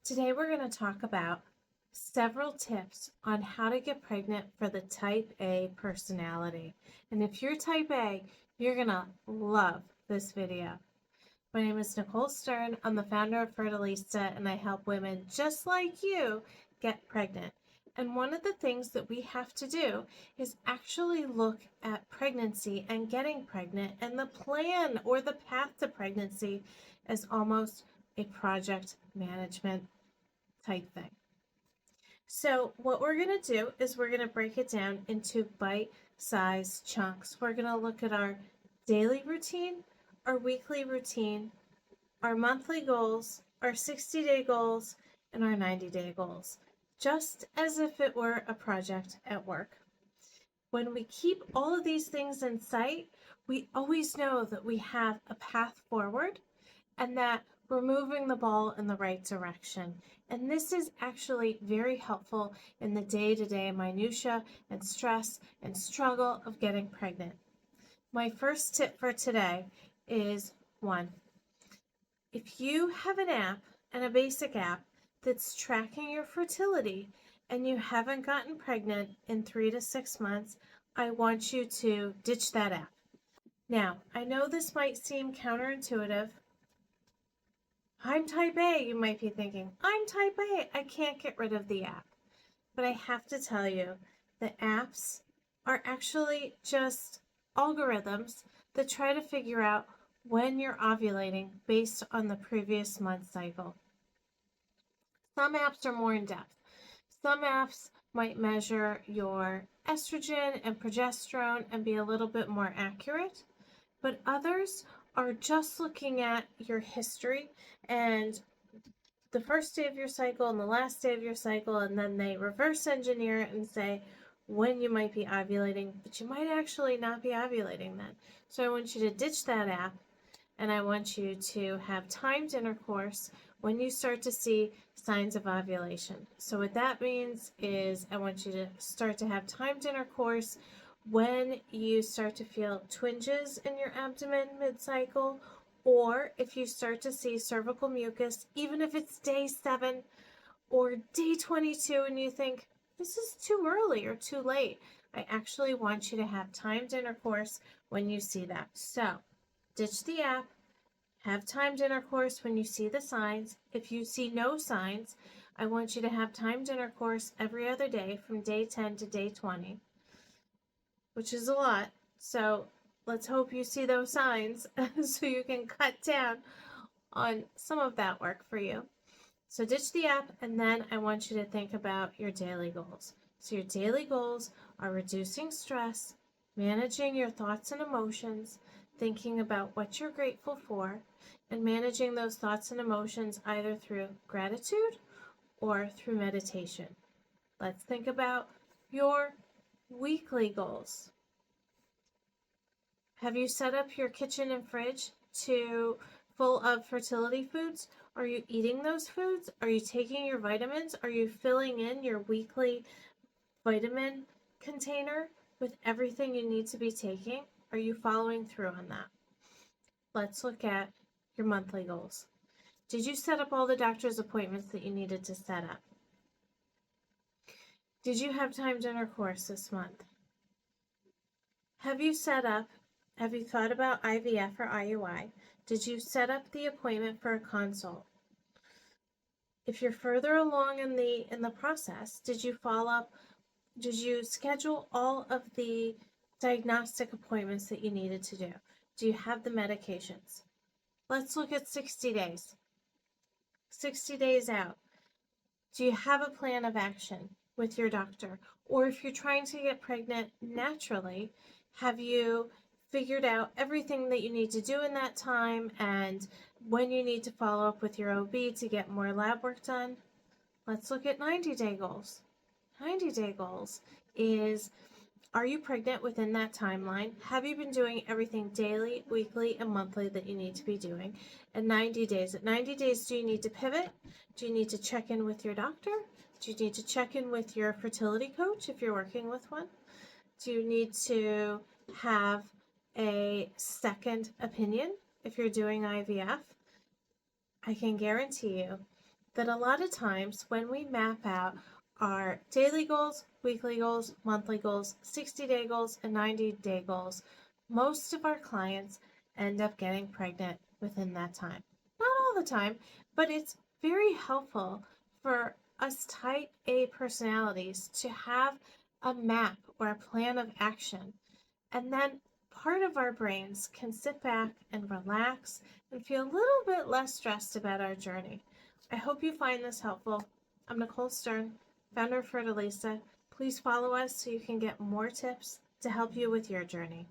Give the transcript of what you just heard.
Today we're going to talk about several tips on how to get pregnant for the type A personality. And if you're type A, you're going to love this video. My name is Nicole Stern. I'm the founder of Fertilista, and I help women just like you get pregnant. And one of the things that we have to do is actually look at pregnancy and getting pregnant and the plan or the path to pregnancy as almost a project management type thing. So what we're going to do is we're going to break it down into bite-sized chunks. We're going to look at our daily routine, our weekly routine, our monthly goals, our 60-day goals, and our 90-day goals, just as if it were a project at work. When we keep all of these things in sight, we always know that we have a path forward and that we're moving the ball in the right direction. And this is actually very helpful in the day-to-day minutia and stress and struggle of getting pregnant. My first tip for today is 1. If you have an app and a basic app that's tracking your fertility and you haven't gotten pregnant in 3 to 6 months, I want you to ditch that app. Now, I know this might seem counterintuitive. I'm type A, you might be thinking. I'm type A, I can't get rid of the app. But I have to tell you, the apps are actually just algorithms that try to figure out when you're ovulating based on the previous month cycle. Some apps are more in depth. Some apps might measure your estrogen and progesterone and be a little bit more accurate, but others are just looking at your history and the first day of your cycle and the last day of your cycle, and then they reverse engineer it and say when you might be ovulating, but you might actually not be ovulating then. So I want you to ditch that app, and I want you to have timed intercourse when you start to see signs of ovulation. So what that means is I want you to start to have timed intercourse when you start to feel twinges in your abdomen mid-cycle, or if you start to see cervical mucus, even if it's day 7 or day 22 and you think, this is too early or too late, I actually want you to have timed intercourse when you see that. So ditch the app, have timed intercourse when you see the signs. If you see no signs, I want you to have timed intercourse every other day from day 10 to day 20. Which is a lot. So let's hope you see those signs so you can cut down on some of that work for you. So ditch the app, and then I want you to think about your daily goals. So your daily goals are reducing stress, managing your thoughts and emotions, thinking about what you're grateful for, and managing those thoughts and emotions either through gratitude or through meditation. Let's think about your weekly goals. Have you set up your kitchen and fridge full of fertility foods? Are you eating those foods? Are you taking your vitamins? Are you filling in your weekly vitamin container with everything you need to be taking? Are you following through on that? Let's look at your monthly goals. Did you set up all the doctor's appointments that you needed to set up? Did you have timed intercourse this month? Have you thought about IVF or IUI? Did you set up the appointment for a consult? If you're further along in the process, did you schedule all of the diagnostic appointments that you needed to do? Do you have the medications? Let's look at 60 days. 60 days out. Do you have a plan of action with your doctor? Or if you're trying to get pregnant naturally, have you figured out everything that you need to do in that time and when you need to follow up with your OB to get more lab work done? Let's look at 90-day goals. 90-day goals is, are you pregnant within that timeline? Have you been doing everything daily, weekly, and monthly that you need to be doing? And 90 days. At 90 days, do you need to pivot? Do you need to check in with your doctor? Do you need to check in with your fertility coach if you're working with one? Do you need to have a second opinion if you're doing IVF? I can guarantee you that a lot of times when we map out our daily goals, weekly goals, monthly goals, 60-day goals, and 90-day goals, most of our clients end up getting pregnant within that time. Not all the time, but it's very helpful for us type A personalities to have a map or a plan of action. And then part of our brains can sit back and relax and feel a little bit less stressed about our journey. I hope you find this helpful. I'm Nicole Stern, founder of Fertilista. Please follow us so you can get more tips to help you with your journey.